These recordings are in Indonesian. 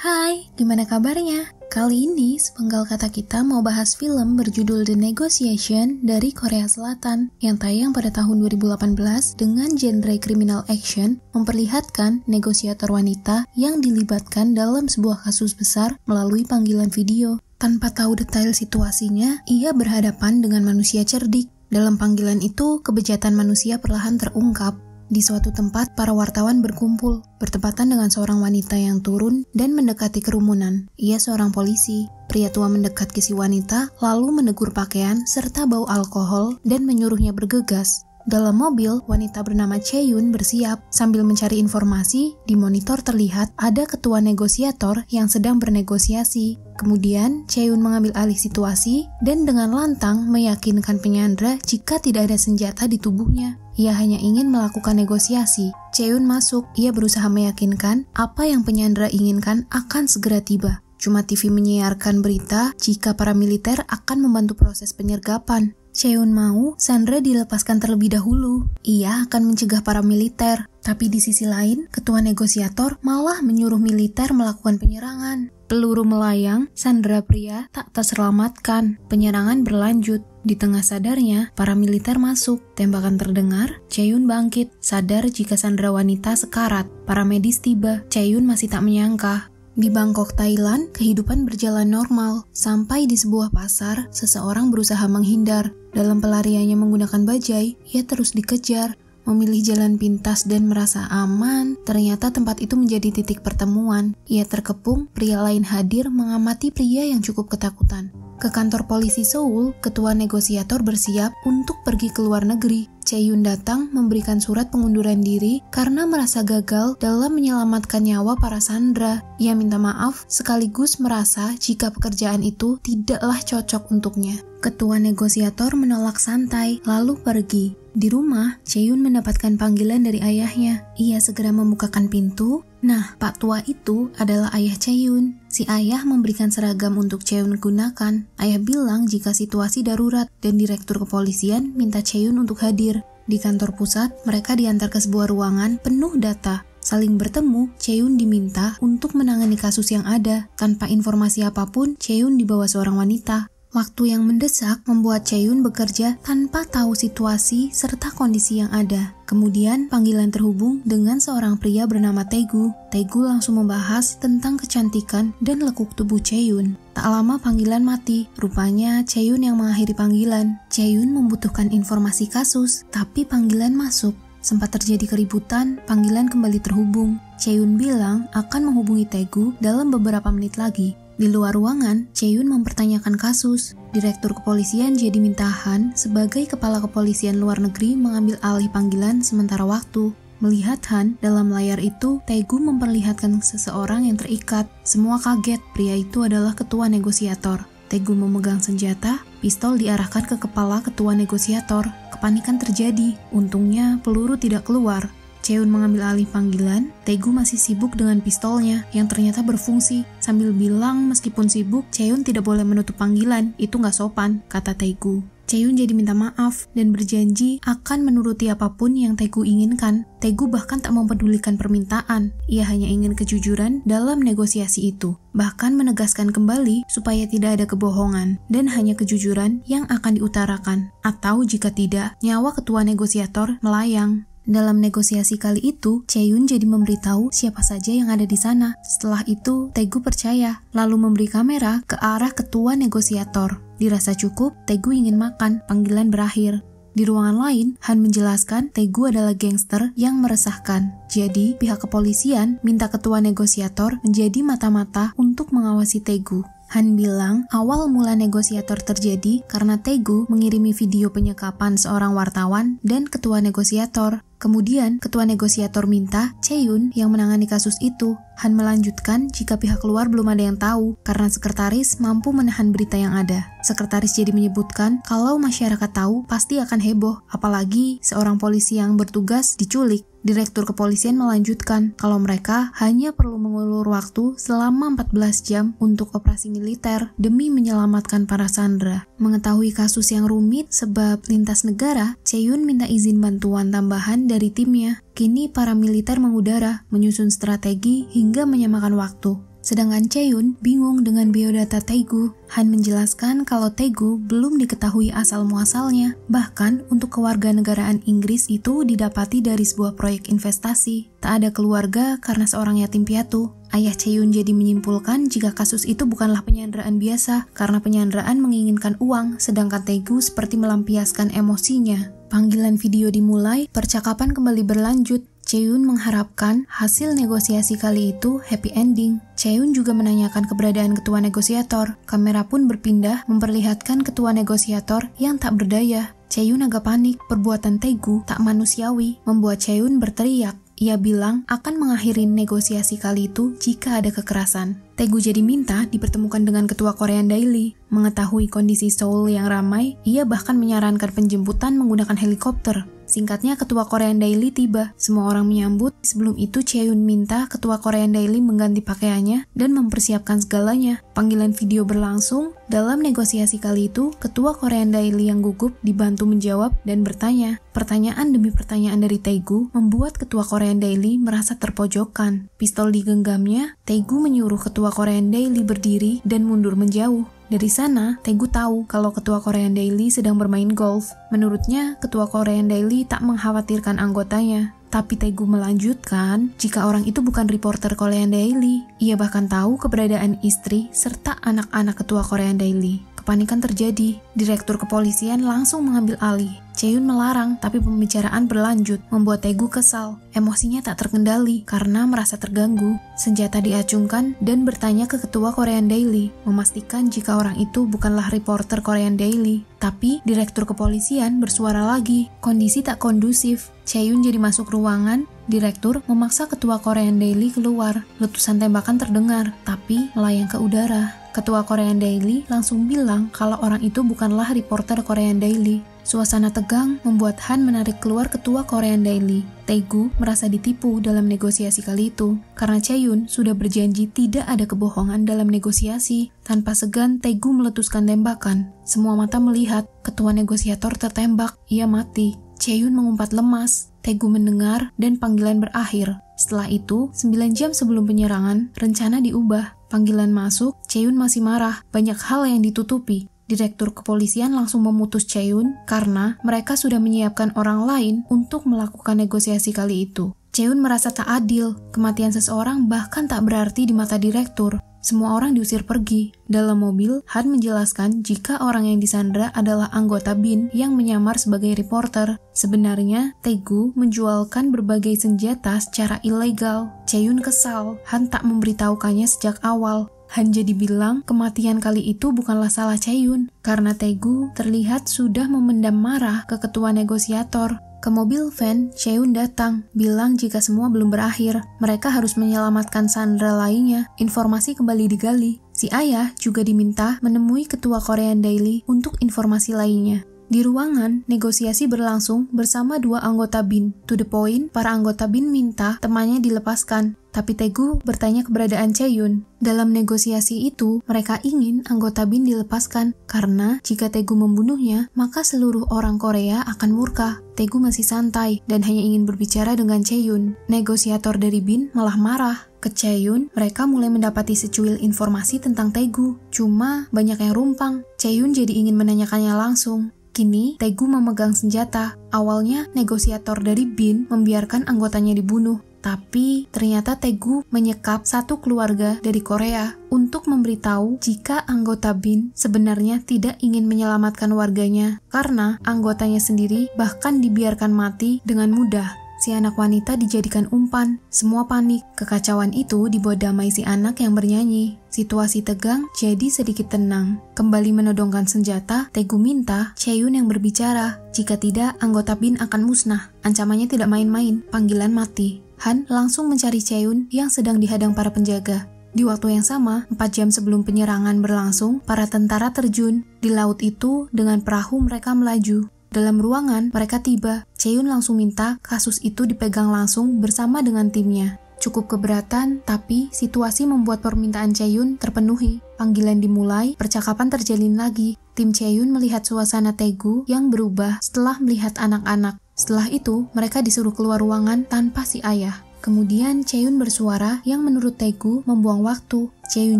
Hai, gimana kabarnya? Kali ini sepenggal kata kita mau bahas film berjudul The Negotiation dari Korea Selatan yang tayang pada tahun 2018 dengan genre criminal action memperlihatkan negosiator wanita yang dilibatkan dalam sebuah kasus besar melalui panggilan video. Tanpa tahu detail situasinya, ia berhadapan dengan manusia cerdik. Dalam panggilan itu, kebejatan manusia perlahan terungkap. Di suatu tempat, para wartawan berkumpul, bertepatan dengan seorang wanita yang turun dan mendekati kerumunan. Ia seorang polisi. Pria tua mendekat ke si wanita, lalu menegur pakaian serta bau alkohol dan menyuruhnya bergegas. Dalam mobil, wanita bernama Chae-yoon bersiap. Sambil mencari informasi, di monitor terlihat ada ketua negosiator yang sedang bernegosiasi. Kemudian, Chae-yoon mengambil alih situasi dan dengan lantang meyakinkan penyandra jika tidak ada senjata di tubuhnya. Ia hanya ingin melakukan negosiasi. Chae-yoon masuk. Ia berusaha meyakinkan apa yang penyandra inginkan akan segera tiba. Cuma TV menyiarkan berita jika para militer akan membantu proses penyergapan. Chae-yoon mau Sandra dilepaskan terlebih dahulu. Ia akan mencegah para militer. Tapi di sisi lain, ketua negosiator malah menyuruh militer melakukan penyerangan. Peluru melayang, Sandra pria tak terselamatkan. Penyerangan berlanjut. Di tengah sadarnya, para militer masuk. Tembakan terdengar, Chae-yoon bangkit. Sadar jika Sandra wanita sekarat. Para medis tiba. Chae-yoon masih tak menyangka. Di Bangkok, Thailand, kehidupan berjalan normal. Sampai di sebuah pasar, seseorang berusaha menghindar. Dalam pelariannya menggunakan bajai, ia terus dikejar. Memilih jalan pintas dan merasa aman, ternyata tempat itu menjadi titik pertemuan. Ia terkepung, pria lain hadir mengamati pria yang cukup ketakutan. Ke kantor polisi Seoul, ketua negosiator bersiap untuk pergi ke luar negeri. Chae-yoon datang memberikan surat pengunduran diri karena merasa gagal dalam menyelamatkan nyawa para sandera. Ia minta maaf sekaligus merasa jika pekerjaan itu tidaklah cocok untuknya. Ketua negosiator menolak santai, lalu pergi. Di rumah, Chae-yoon mendapatkan panggilan dari ayahnya. Ia segera membukakan pintu. Nah, Pak Tua itu adalah ayah Chae-yoon. Si ayah memberikan seragam untuk Chae-yoon gunakan. Ayah bilang jika situasi darurat dan direktur kepolisian minta Chae-yoon untuk hadir. Di kantor pusat, mereka diantar ke sebuah ruangan penuh data. Saling bertemu, Chae-yoon diminta untuk menangani kasus yang ada. Tanpa informasi apapun, Chae-yoon dibawa seorang wanita. Waktu yang mendesak membuat Chae-yoon bekerja tanpa tahu situasi serta kondisi yang ada. Kemudian panggilan terhubung dengan seorang pria bernama Taegu. Taegu langsung membahas tentang kecantikan dan lekuk tubuh Chae-yoon. Tak lama panggilan mati. Rupanya Chae-yoon yang mengakhiri panggilan. Chae-yoon membutuhkan informasi kasus, tapi panggilan masuk. Sempat terjadi keributan, panggilan kembali terhubung. Chae-yoon bilang akan menghubungi Taegu dalam beberapa menit lagi. Di luar ruangan, Chae-yoon mempertanyakan kasus. Direktur kepolisian jadi mintahan sebagai kepala kepolisian luar negeri mengambil alih panggilan sementara waktu. Melihat Han, dalam layar itu, Taegu memperlihatkan seseorang yang terikat. Semua kaget, pria itu adalah ketua negosiator. Taegu memegang senjata, pistol diarahkan ke kepala ketua negosiator. Kepanikan terjadi, untungnya peluru tidak keluar. Chae-yoon mengambil alih panggilan, Taegu masih sibuk dengan pistolnya yang ternyata berfungsi. Sambil bilang meskipun sibuk, Chae-yoon tidak boleh menutup panggilan, itu nggak sopan, kata Taegu. Chae-yoon jadi minta maaf dan berjanji akan menuruti apapun yang Taegu inginkan. Taegu bahkan tak mempedulikan permintaan, ia hanya ingin kejujuran dalam negosiasi itu. Bahkan menegaskan kembali supaya tidak ada kebohongan dan hanya kejujuran yang akan diutarakan. Atau jika tidak, nyawa ketua negosiator melayang. Dalam negosiasi kali itu, Chae-yoon jadi memberitahu siapa saja yang ada di sana. Setelah itu, Taegu percaya, lalu memberi kamera ke arah ketua negosiator. Dirasa cukup, Taegu ingin makan, panggilan berakhir. Di ruangan lain, Han menjelaskan Taegu adalah gangster yang meresahkan. Jadi, pihak kepolisian minta ketua negosiator menjadi mata-mata untuk mengawasi Taegu. Han bilang awal mula negosiator terjadi karena Taegu mengirimi video penyekapan seorang wartawan dan ketua negosiator. Kemudian, ketua negosiator minta Chae-yoon yang menangani kasus itu. Han melanjutkan jika pihak luar belum ada yang tahu karena sekretaris mampu menahan berita yang ada. Sekretaris jadi menyebutkan kalau masyarakat tahu pasti akan heboh, apalagi seorang polisi yang bertugas diculik. Direktur kepolisian melanjutkan kalau mereka hanya perlu mengulur waktu selama 14 jam untuk operasi militer demi menyelamatkan para sandera. Mengetahui kasus yang rumit sebab lintas negara, Chae-yoon minta izin bantuan tambahan dari timnya. Kini para militer mengudara, menyusun strategi hingga menyamakan waktu. Sedangkan Chae-yoon bingung dengan biodata Tae-gu. Han menjelaskan kalau Tae-gu belum diketahui asal-muasalnya. Bahkan untuk kewarganegaraan Inggris itu didapati dari sebuah proyek investasi. Tak ada keluarga karena seorang yatim piatu. Ayah Chae-yoon jadi menyimpulkan jika kasus itu bukanlah penyanderaan biasa, karena penyanderaan menginginkan uang, sedangkan Tae-gu seperti melampiaskan emosinya. Panggilan video dimulai, percakapan kembali berlanjut. Chae-yoon mengharapkan hasil negosiasi kali itu happy ending. Chae-yoon juga menanyakan keberadaan ketua negosiator. Kamera pun berpindah memperlihatkan ketua negosiator yang tak berdaya. Chae-yoon agak panik, perbuatan Tae-gu tak manusiawi, membuat Chae-yoon berteriak. Ia bilang akan mengakhiri negosiasi kali itu jika ada kekerasan. Tae-gu jadi minta dipertemukan dengan ketua Korean Daily. Mengetahui kondisi Seoul yang ramai, ia bahkan menyarankan penjemputan menggunakan helikopter. Singkatnya, ketua Korean Daily tiba. Semua orang menyambut. Sebelum itu, Chae-yoon minta ketua Korean Daily mengganti pakaiannya dan mempersiapkan segalanya. Panggilan video berlangsung. Dalam negosiasi kali itu, ketua Korean Daily yang gugup dibantu menjawab dan bertanya. Pertanyaan demi pertanyaan dari Tae-gu membuat ketua Korean Daily merasa terpojokkan. Pistol digenggamnya, Tae-gu menyuruh ketua Korean Daily berdiri dan mundur menjauh. Dari sana, Tae-gu tahu kalau ketua Korean Daily sedang bermain golf. Menurutnya, ketua Korean Daily tak mengkhawatirkan anggotanya. Tapi Tae-gu melanjutkan jika orang itu bukan reporter Korean Daily. Ia bahkan tahu keberadaan istri serta anak-anak ketua Korean Daily. Kepanikan terjadi. Direktur kepolisian langsung mengambil alih. Chae-yoon melarang, tapi pembicaraan berlanjut, membuat Tae-gu kesal. Emosinya tak terkendali karena merasa terganggu. Senjata diacungkan dan bertanya ke ketua Korean Daily, memastikan jika orang itu bukanlah reporter Korean Daily. Tapi direktur kepolisian bersuara lagi. Kondisi tak kondusif. Chae-yoon jadi masuk ruangan. Direktur memaksa ketua Korean Daily keluar. Letusan tembakan terdengar, tapi melayang ke udara. Ketua Korean Daily langsung bilang kalau orang itu bukanlah reporter Korean Daily. Suasana tegang membuat Han menarik keluar ketua Korean Daily. Tae-gu merasa ditipu dalam negosiasi kali itu, karena Chae-yoon sudah berjanji tidak ada kebohongan dalam negosiasi. Tanpa segan, Tae-gu meletuskan tembakan. Semua mata melihat, ketua negosiator tertembak, ia mati. Chae-yoon mengumpat lemas. Tae-gu mendengar dan panggilan berakhir. Setelah itu, 9 jam sebelum penyerangan, rencana diubah. Panggilan masuk, Chae-yoon masih marah, banyak hal yang ditutupi. Direktur kepolisian langsung memutus Chae-yoon karena mereka sudah menyiapkan orang lain untuk melakukan negosiasi kali itu. Chae-yoon merasa tak adil, kematian seseorang bahkan tak berarti di mata direktur. Semua orang diusir pergi. Dalam mobil, Han menjelaskan jika orang yang disandra adalah anggota BIN yang menyamar sebagai reporter. Sebenarnya, Tae-gu menjualkan berbagai senjata secara ilegal. Chae-yoon kesal, Han tak memberitahukannya sejak awal. Han jadi bilang kematian kali itu bukanlah salah Chae-yoon, karena Tae-gu terlihat sudah memendam marah ke ketua negosiator. Ke mobil van, Chae-yoon datang, bilang jika semua belum berakhir. Mereka harus menyelamatkan sandera lainnya. Informasi kembali digali. Si ayah juga diminta menemui ketua Korean Daily untuk informasi lainnya. Di ruangan, negosiasi berlangsung bersama 2 anggota BIN. To the point, para anggota BIN minta temannya dilepaskan. Tapi Tae-gu bertanya keberadaan Chae-yoon. Dalam negosiasi itu, mereka ingin anggota BIN dilepaskan karena jika Tae-gu membunuhnya, maka seluruh orang Korea akan murka. Tae-gu masih santai dan hanya ingin berbicara dengan Chae-yoon. Negosiator dari BIN malah marah. Ke Chae-yoon, mereka mulai mendapati secuil informasi tentang Tae-gu. Cuma banyak yang rumpang. Chae-yoon jadi ingin menanyakannya langsung. Kini, Tae-gu memegang senjata. Awalnya, negosiator dari BIN membiarkan anggotanya dibunuh. Tapi, ternyata Tae-gu menyekap satu keluarga dari Korea untuk memberitahu jika anggota BIN sebenarnya tidak ingin menyelamatkan warganya karena anggotanya sendiri bahkan dibiarkan mati dengan mudah. Si anak wanita dijadikan umpan. Semua panik. Kekacauan itu dibuat damai si anak yang bernyanyi. Situasi tegang jadi sedikit tenang. Kembali menodongkan senjata, Tae-gu minta Chae-yoon yang berbicara. Jika tidak, anggota BIN akan musnah. Ancamannya tidak main-main. Panggilan mati. Han langsung mencari Chae-yoon yang sedang dihadang para penjaga. Di waktu yang sama, 4 jam sebelum penyerangan berlangsung, para tentara terjun. Di laut itu, dengan perahu mereka melaju. Dalam ruangan, mereka tiba. Chae-yoon langsung minta kasus itu dipegang langsung bersama dengan timnya. Cukup keberatan, tapi situasi membuat permintaan Chae-yoon terpenuhi. Panggilan dimulai, percakapan terjalin lagi. Tim Chae-yoon melihat suasana Tae-gu yang berubah setelah melihat anak-anak. Setelah itu, mereka disuruh keluar ruangan tanpa si ayah. Kemudian Chae-yun bersuara yang menurut Tae-gu membuang waktu. Chae-yun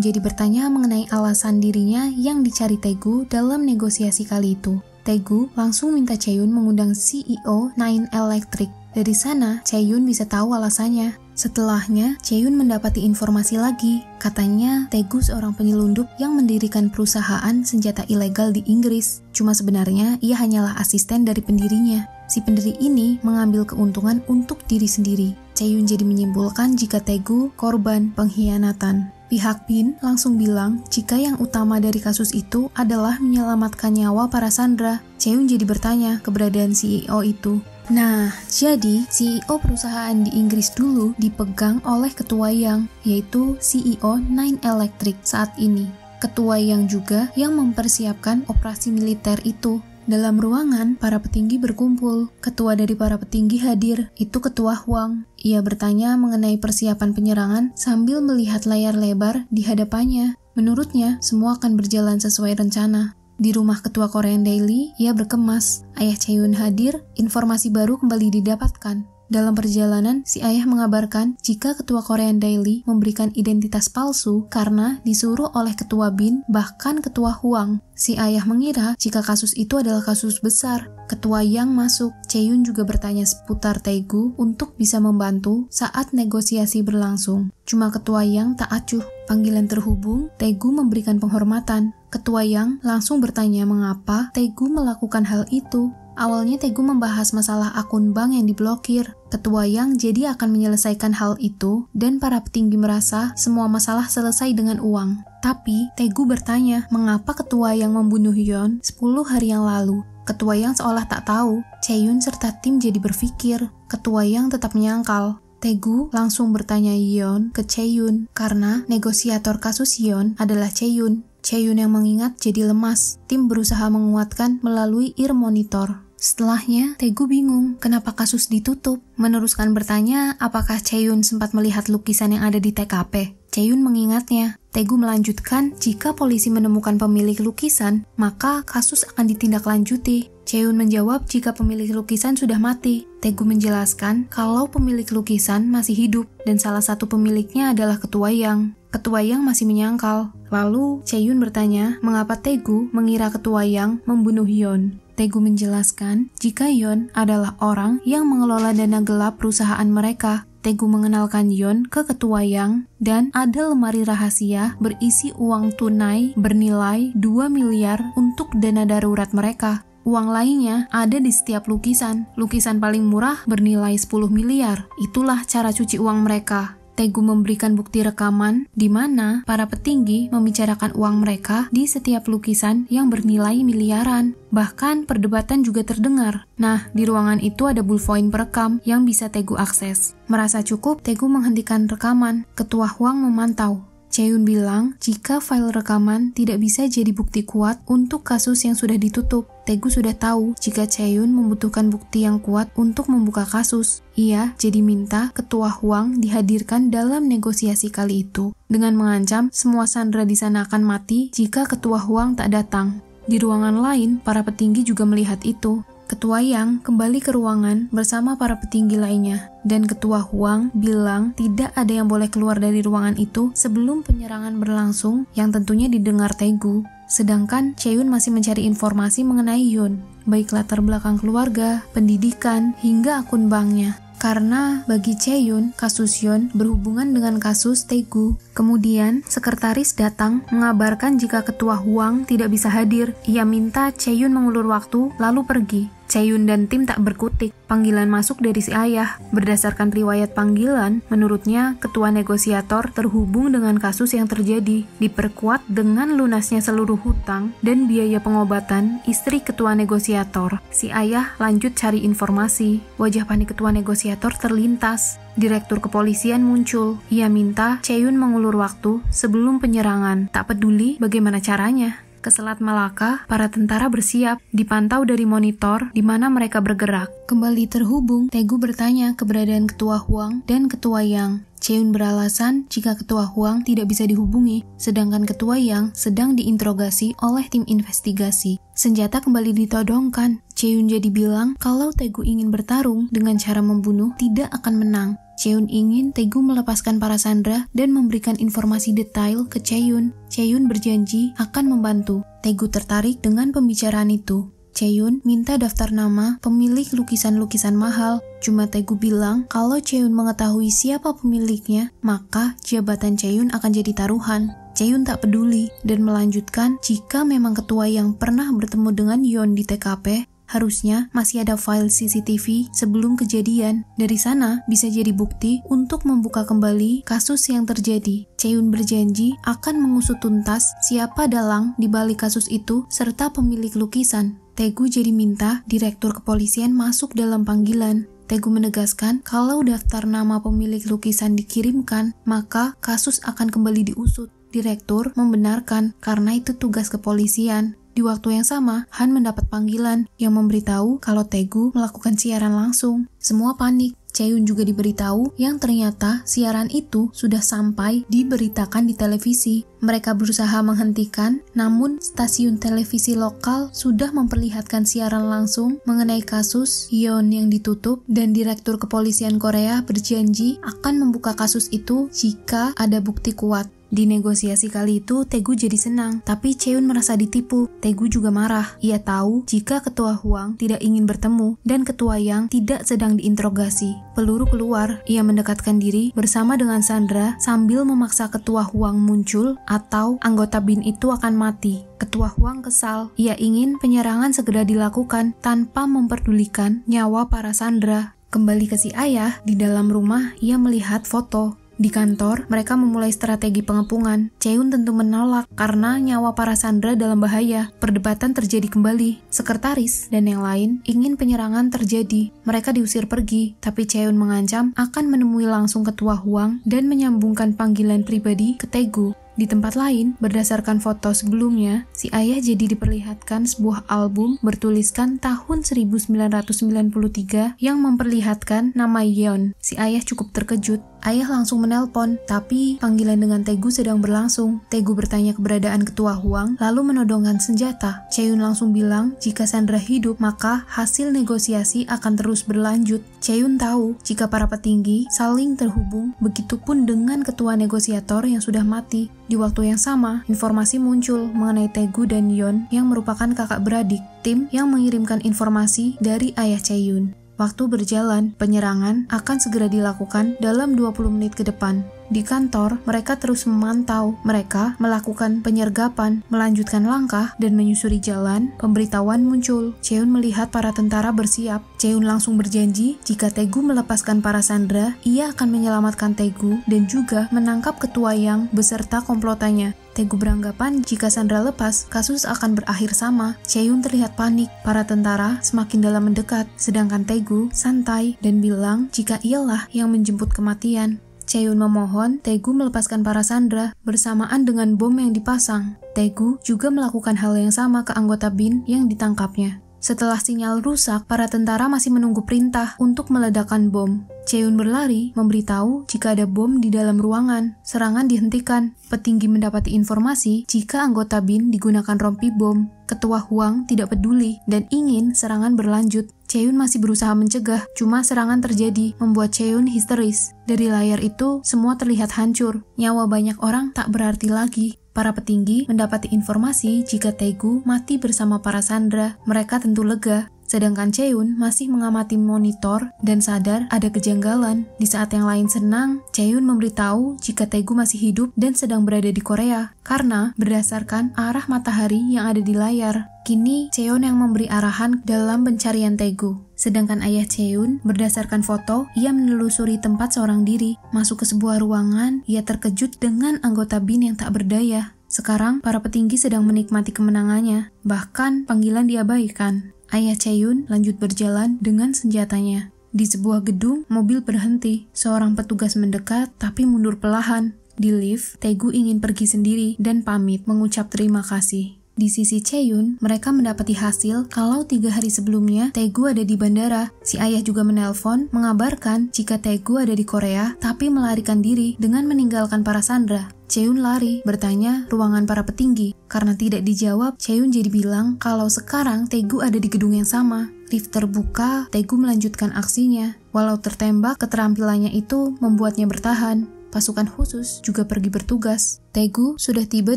jadi bertanya mengenai alasan dirinya yang dicari Tae-gu dalam negosiasi kali itu. Tae-gu langsung minta Chae-yun mengundang CEO Nine Electric. Dari sana, Chae-yun bisa tahu alasannya. Setelahnya, Chae-yun mendapati informasi lagi. Katanya, Tae-gu seorang penyelundup yang mendirikan perusahaan senjata ilegal di Inggris. Cuma sebenarnya, ia hanyalah asisten dari pendirinya. Si pendiri ini mengambil keuntungan untuk diri sendiri. Chae-yun jadi menyimpulkan jika Tae-gu korban pengkhianatan. Pihak Bin langsung bilang jika yang utama dari kasus itu adalah menyelamatkan nyawa para sandera. Chae-yun jadi bertanya keberadaan CEO itu. Nah, jadi CEO perusahaan di Inggris dulu dipegang oleh ketua Yang, yaitu CEO Nine Electric saat ini. Ketua Yang juga yang mempersiapkan operasi militer itu. Dalam ruangan, para petinggi berkumpul. Ketua dari para petinggi hadir, itu Ketua Hwang. Ia bertanya mengenai persiapan penyerangan sambil melihat layar lebar di hadapannya. Menurutnya, semua akan berjalan sesuai rencana. Di rumah ketua Korean Daily, ia berkemas. Ayah Chae-yun hadir, informasi baru kembali didapatkan. Dalam perjalanan, si ayah mengabarkan jika ketua Korean Daily memberikan identitas palsu karena disuruh oleh ketua Bin, bahkan ketua Hwang. Si ayah mengira jika kasus itu adalah kasus besar. Ketua Yang masuk. Chae-yun juga bertanya seputar Tae-gu untuk bisa membantu saat negosiasi berlangsung. Cuma ketua Yang tak acuh. Panggilan terhubung, Tae-gu memberikan penghormatan. Ketua Yang langsung bertanya mengapa Tae-gu melakukan hal itu. Awalnya Tae-gu membahas masalah akun bank yang diblokir. Ketua Yang jadi akan menyelesaikan hal itu dan para petinggi merasa semua masalah selesai dengan uang. Tapi Tae-gu bertanya mengapa ketua Yang membunuh Yeon 10 hari yang lalu. Ketua Yang seolah tak tahu. Chae-yun serta tim jadi berpikir. Ketua Yang tetap menyangkal. Tae-gu langsung bertanya Yeon ke Chae-yun karena negosiator kasus Yeon adalah Chae-yun. Chae-yun yang mengingat jadi lemas. Tim berusaha menguatkan melalui ear monitor. Setelahnya, Tae-gu bingung kenapa kasus ditutup. Meneruskan bertanya apakah Chae-yun sempat melihat lukisan yang ada di TKP. Chae-yun mengingatnya. Tae-gu melanjutkan jika polisi menemukan pemilik lukisan, maka kasus akan ditindaklanjuti. Chae-yun menjawab jika pemilik lukisan sudah mati. Tae-gu menjelaskan kalau pemilik lukisan masih hidup dan salah satu pemiliknya adalah Ketua Yang. Ketua Yang masih menyangkal. Lalu, Chae-yun bertanya mengapa Tae-gu mengira Ketua Yang membunuh Yeon. Tae-gu menjelaskan jika Yeon adalah orang yang mengelola dana gelap perusahaan mereka. Tae-gu mengenalkan Yeon ke Ketua Yang dan ada lemari rahasia berisi uang tunai bernilai 2 miliar untuk dana darurat mereka. Uang lainnya ada di setiap lukisan. Lukisan paling murah bernilai 10 miliar. Itulah cara cuci uang mereka. Tae-gu memberikan bukti rekaman di mana para petinggi membicarakan uang mereka di setiap lukisan yang bernilai miliaran. Bahkan perdebatan juga terdengar. Nah, di ruangan itu ada bullpoint perekam yang bisa Tae-gu akses. Merasa cukup, Tae-gu menghentikan rekaman. Ketua Hwang memantau. Chae-yun bilang jika file rekaman tidak bisa jadi bukti kuat untuk kasus yang sudah ditutup. Tae-gu sudah tahu jika Chae-yun membutuhkan bukti yang kuat untuk membuka kasus. Ia jadi minta Ketua Hwang dihadirkan dalam negosiasi kali itu, dengan mengancam semua sandera di sana akan mati jika Ketua Hwang tak datang. Di ruangan lain, para petinggi juga melihat itu. Ketua Yang kembali ke ruangan bersama para petinggi lainnya, dan Ketua Hwang bilang tidak ada yang boleh keluar dari ruangan itu sebelum penyerangan berlangsung yang tentunya didengar Tae-gu. Sedangkan Chae-yun masih mencari informasi mengenai Yeon, baik latar belakang keluarga, pendidikan, hingga akun banknya. Karena bagi Chae-yun, kasus Yeon berhubungan dengan kasus Tae-gu. Kemudian, sekretaris datang mengabarkan jika Ketua Hwang tidak bisa hadir. Ia minta Chae-yun mengulur waktu, lalu pergi. Chae-yun dan tim tak berkutik. Panggilan masuk dari si ayah. Berdasarkan riwayat panggilan, menurutnya ketua negosiator terhubung dengan kasus yang terjadi, diperkuat dengan lunasnya seluruh hutang dan biaya pengobatan istri ketua negosiator. Si ayah lanjut cari informasi. Wajah panik ketua negosiator terlintas. Direktur kepolisian muncul. Ia minta Chae-yun mengulur waktu sebelum penyerangan. Tak peduli bagaimana caranya. Ke Selat Malaka, para tentara bersiap, dipantau dari monitor di mana mereka bergerak. Kembali terhubung, Tae-gu bertanya keberadaan Ketua Hwang dan Ketua Yang. Chae-yun beralasan jika Ketua Hwang tidak bisa dihubungi, sedangkan Ketua Yang sedang diinterogasi oleh tim investigasi. Senjata kembali ditodongkan. Chae-yoon jadi bilang kalau Tae-gu ingin bertarung dengan cara membunuh tidak akan menang. Chae-yoon ingin Tae-gu melepaskan para sandera dan memberikan informasi detail ke Chae-yoon. Chae-yoon berjanji akan membantu. Tae-gu tertarik dengan pembicaraan itu. Chae-yoon minta daftar nama pemilik lukisan-lukisan mahal. Cuma Tae-gu bilang kalau Chae-yoon mengetahui siapa pemiliknya, maka jabatan Chae-yoon akan jadi taruhan. Chae-yoon tak peduli dan melanjutkan jika memang ketua yang pernah bertemu dengan Yeon di TKP, harusnya masih ada file CCTV sebelum kejadian. Dari sana bisa jadi bukti untuk membuka kembali kasus yang terjadi. Chae-yoon berjanji akan mengusut tuntas siapa dalang di balik kasus itu serta pemilik lukisan. Tae-gu jadi minta direktur kepolisian masuk dalam panggilan. Tae-gu menegaskan kalau daftar nama pemilik lukisan dikirimkan, maka kasus akan kembali diusut. Direktur membenarkan karena itu tugas kepolisian. Di waktu yang sama, Han mendapat panggilan yang memberitahu kalau Tae-gu melakukan siaran langsung. Semua panik. Chae-yoon juga diberitahu yang ternyata siaran itu sudah sampai diberitakan di televisi. Mereka berusaha menghentikan, namun stasiun televisi lokal sudah memperlihatkan siaran langsung mengenai kasus Yeon yang ditutup, dan direktur kepolisian Korea berjanji akan membuka kasus itu jika ada bukti kuat. Di negosiasi kali itu, Tae-gu jadi senang, tapi Chae-yoon merasa ditipu. Tae-gu juga marah. Ia tahu jika ketua Hwang tidak ingin bertemu dan ketua Yang tidak sedang diinterogasi. Peluru keluar, ia mendekatkan diri bersama dengan Sandra sambil memaksa ketua Hwang muncul atau anggota BIN itu akan mati. Ketua Hwang kesal. Ia ingin penyerangan segera dilakukan tanpa memperdulikan nyawa para Sandra. Kembali ke si ayah, di dalam rumah ia melihat foto. Di kantor, mereka memulai strategi pengepungan. Chae-yoon tentu menolak karena nyawa para sandera dalam bahaya. Perdebatan terjadi kembali. Sekretaris dan yang lain ingin penyerangan terjadi. Mereka diusir pergi, tapi Chae-yoon mengancam akan menemui langsung ketua Hwang dan menyambungkan panggilan pribadi ke Tae-gu. Di tempat lain, berdasarkan foto sebelumnya, si ayah jadi diperlihatkan sebuah album bertuliskan tahun 1993 yang memperlihatkan nama Yeon. Si ayah cukup terkejut. Ayah langsung menelpon, tapi panggilan dengan Tae-gu sedang berlangsung. Tae-gu bertanya keberadaan ketua Hwang, lalu menodongkan senjata. Chae-yoon langsung bilang jika Sandra hidup, maka hasil negosiasi akan terus berlanjut. Chae-yoon tahu jika para petinggi saling terhubung, begitupun dengan ketua negosiator yang sudah mati. Di waktu yang sama, informasi muncul mengenai Tae-gu dan Yeon yang merupakan kakak beradik, tim yang mengirimkan informasi dari ayah Chae-yoon. Waktu berjalan, penyerangan akan segera dilakukan dalam 20 menit ke depan. Di kantor, mereka terus memantau. Mereka melakukan penyergapan, melanjutkan langkah, dan menyusuri jalan. Pemberitahuan muncul. Chae-yoon melihat para tentara bersiap. Chae-yoon langsung berjanji jika Tae-gu melepaskan para sandera, ia akan menyelamatkan Tae-gu dan juga menangkap ketua Yang beserta komplotannya. Tae-gu beranggapan jika Sandra lepas, kasus akan berakhir sama. Chae-yoon terlihat panik. Para tentara semakin dalam mendekat, sedangkan Tae-gu santai dan bilang jika ialah yang menjemput kematian. Chae-yoon memohon Tae-gu melepaskan para sandera bersamaan dengan bom yang dipasang. Tae-gu juga melakukan hal yang sama ke anggota BIN yang ditangkapnya. Setelah sinyal rusak, para tentara masih menunggu perintah untuk meledakkan bom. Chae-yoon berlari, memberitahu jika ada bom di dalam ruangan. Serangan dihentikan. Petinggi mendapati informasi jika anggota BIN digunakan rompi bom. Ketua Hwang tidak peduli dan ingin serangan berlanjut. Chae-yoon masih berusaha mencegah, cuma serangan terjadi, membuat Chae-yoon histeris. Dari layar itu, semua terlihat hancur. Nyawa banyak orang tak berarti lagi. Para petinggi mendapati informasi jika Tae-gu mati bersama para sandera. Mereka tentu lega. Sedangkan Chae-yoon masih mengamati monitor dan sadar ada kejanggalan. Di saat yang lain senang, Chae-yoon memberitahu jika Tae-gu masih hidup dan sedang berada di Korea. Karena berdasarkan arah matahari yang ada di layar. Kini Chae-yoon yang memberi arahan dalam pencarian Tae-gu. Sedangkan ayah Chae-yoon, berdasarkan foto, ia menelusuri tempat seorang diri. Masuk ke sebuah ruangan, ia terkejut dengan anggota BIN yang tak berdaya. Sekarang, para petinggi sedang menikmati kemenangannya. Bahkan, panggilan diabaikan. Ayah Chae-yoon lanjut berjalan dengan senjatanya. Di sebuah gedung, mobil berhenti. Seorang petugas mendekat, tapi mundur perlahan. Di lift, Tae-gu ingin pergi sendiri dan pamit mengucap terima kasih. Di sisi Chaeyoon, mereka mendapati hasil kalau 3 hari sebelumnya Taegu ada di bandara. Si ayah juga menelpon mengabarkan jika Taegu ada di Korea tapi melarikan diri dengan meninggalkan para sandera. Chaeyoon lari, bertanya ruangan para petinggi. Karena tidak dijawab, Chaeyoon jadi bilang kalau sekarang Taegu ada di gedung yang sama. Lift terbuka, Taegu melanjutkan aksinya. Walau tertembak, keterampilannya itu membuatnya bertahan. Pasukan khusus juga pergi bertugas. Taegu sudah tiba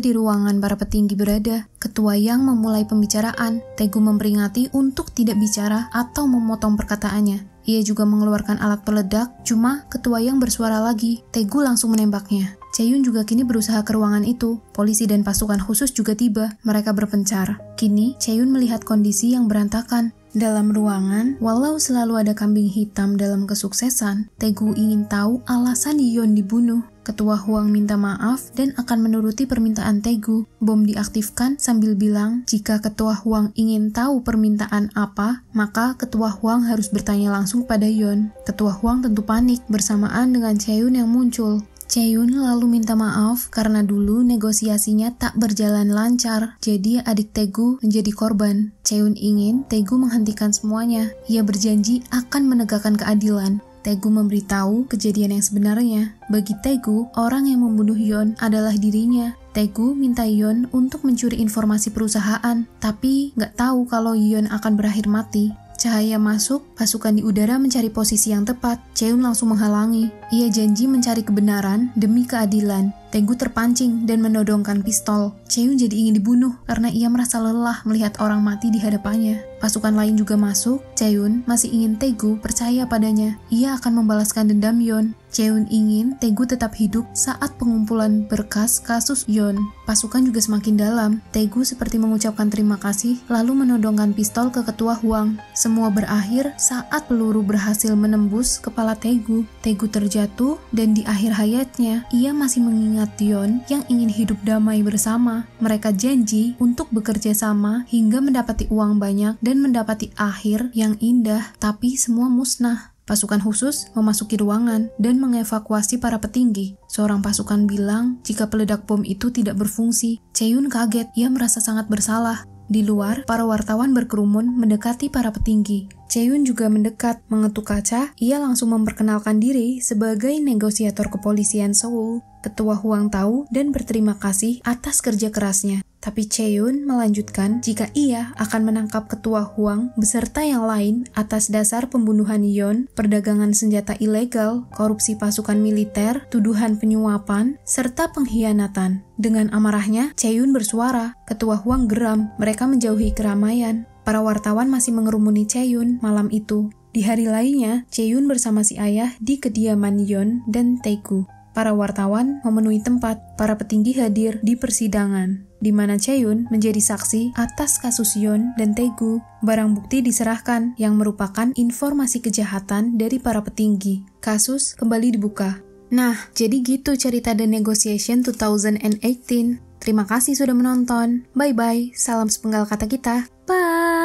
di ruangan para petinggi berada. Ketua Yang memulai pembicaraan. Taegu memperingati untuk tidak bicara atau memotong perkataannya. Ia juga mengeluarkan alat peledak, cuma Ketua Yang bersuara lagi. Taegu langsung menembaknya. Chaeyoon juga kini berusaha ke ruangan itu. Polisi dan pasukan khusus juga tiba. Mereka berpencar. Kini, Chaeyoon melihat kondisi yang berantakan. Dalam ruangan, walau selalu ada kambing hitam dalam kesuksesan, Taegu ingin tahu alasan Yeon dibunuh. Ketua Hwang minta maaf dan akan menuruti permintaan Taegu. Bom diaktifkan sambil bilang jika Ketua Hwang ingin tahu permintaan apa, maka Ketua Hwang harus bertanya langsung pada Yeon. Ketua Hwang tentu panik bersamaan dengan Chaeyoon yang muncul. Chaeyoon lalu minta maaf karena dulu negosiasinya tak berjalan lancar, jadi adik Taegu menjadi korban. Chaeyoon ingin Taegu menghentikan semuanya. Ia berjanji akan menegakkan keadilan. Taegu memberitahu kejadian yang sebenarnya. Bagi Taegu, orang yang membunuh Yeon adalah dirinya. Taegu minta Yeon untuk mencuri informasi perusahaan, tapi nggak tahu kalau Yeon akan berakhir mati. Cahaya masuk, pasukan di udara mencari posisi yang tepat. Chaeyoon langsung menghalangi. Ia janji mencari kebenaran demi keadilan. Taegu terpancing dan menodongkan pistol. Chaeyoon jadi ingin dibunuh karena ia merasa lelah melihat orang mati di hadapannya. Pasukan lain juga masuk. Chaeyoon masih ingin Taegu percaya padanya. Ia akan membalaskan dendam Yeon. Chaeyoon ingin Taegu tetap hidup saat pengumpulan berkas kasus Yeon. Pasukan juga semakin dalam. Taegu seperti mengucapkan terima kasih, lalu menodongkan pistol ke Ketua Hwang. Semua berakhir saat peluru berhasil menembus kepala Taegu. Taegu terjatuh dan di akhir hayatnya, ia masih mengingat Yeon yang ingin hidup damai bersama. Mereka janji untuk bekerja sama hingga mendapati uang banyak dan mendapati akhir yang indah, tapi semua musnah. Pasukan khusus memasuki ruangan dan mengevakuasi para petinggi. Seorang pasukan bilang jika peledak bom itu tidak berfungsi. Chaeyoon kaget, ia merasa sangat bersalah. Di luar, para wartawan berkerumun mendekati para petinggi. Chaeyoon juga mendekat, mengetuk kaca. Ia langsung memperkenalkan diri sebagai negosiator kepolisian Seoul. Ketua Hwang tahu dan berterima kasih atas kerja kerasnya. Tapi Chaeyoon melanjutkan jika ia akan menangkap Ketua Hwang beserta yang lain atas dasar pembunuhan Yeon, perdagangan senjata ilegal, korupsi pasukan militer, tuduhan penyuapan, serta pengkhianatan. Dengan amarahnya, Chaeyoon bersuara. Ketua Hwang geram. Mereka menjauhi keramaian. Para wartawan masih mengerumuni Chaeyoon malam itu. Di hari lainnya, Chaeyoon bersama si ayah di kediaman Yeon dan Taegu. Para wartawan memenuhi tempat. Para petinggi hadir di persidangan, di mana Chaeyoon menjadi saksi atas kasus Yeon dan Taegu. Barang bukti diserahkan yang merupakan informasi kejahatan dari para petinggi. Kasus kembali dibuka. Nah, jadi gitu cerita The Negotiation 2018. Terima kasih sudah menonton. Bye-bye. Salam sepenggal kata kita. Bye!